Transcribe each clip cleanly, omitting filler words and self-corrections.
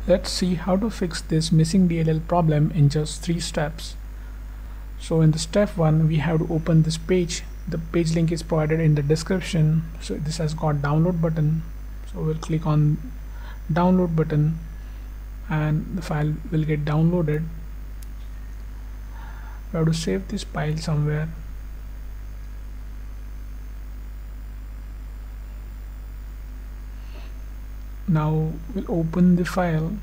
Let's see how to fix this missing DLL problem in just 3 steps. So in the step 1, we have to open this page. The page link is provided in the description. So this has got download button. So we'll click on download button and the file will get downloaded. We have to save this file somewhere. Now we'll open the file.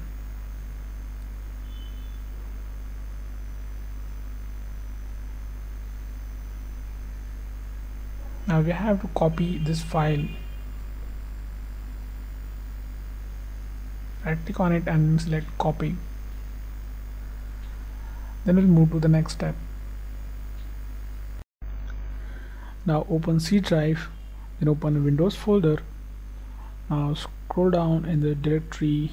Now we have to copy this file. Right click on it and select copy. Then we'll move to the next step. Now open C drive, then open a Windows folder. Now scroll down in the directory.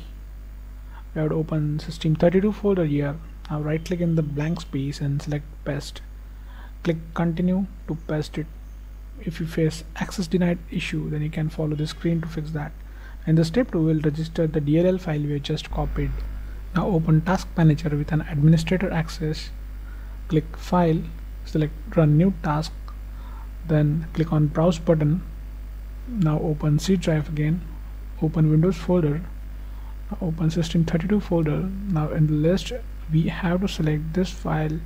We have to open System32 folder here. Now right click in the blank space and select paste. Click continue to paste it. If you face access denied issue, then you can follow the screen to fix that. In the step 2, we'll register the DLL file we have just copied. Now open task manager with an administrator access. Click file, select run new task, then click on browse button. Now open C drive again, open Windows folder, now open System32 folder. Now in the list we have to select this file,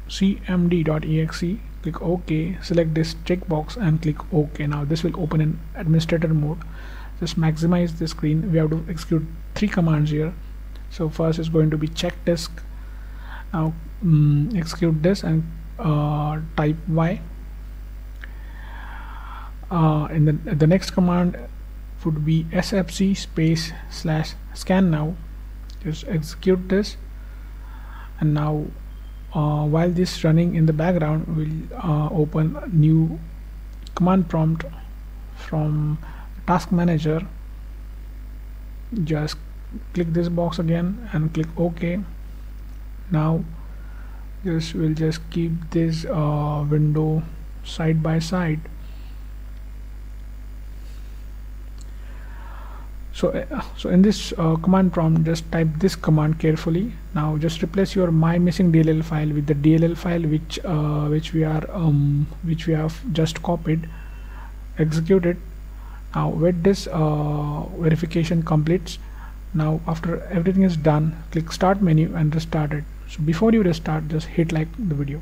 cmd.exe. Click OK, select this checkbox and click OK. Now this will open in administrator mode. Just maximize the screen. We have to execute 3 commands here. So first is going to be check disk. Now execute this and type Y. In the next command would be sfc space / scan now. Just execute this, and now while this running in the background, we'll open new command prompt from task manager. Just click this box again and click OK. Now we'll just keep this window side by side. So in this command prompt, just type this command carefully. Now just replace your my missing DLL file with the DLL file which we have just copied. Execute it. Now wait this verification completes. Now after everything is done, click start menu and restart it. So before you restart, just hit like the video.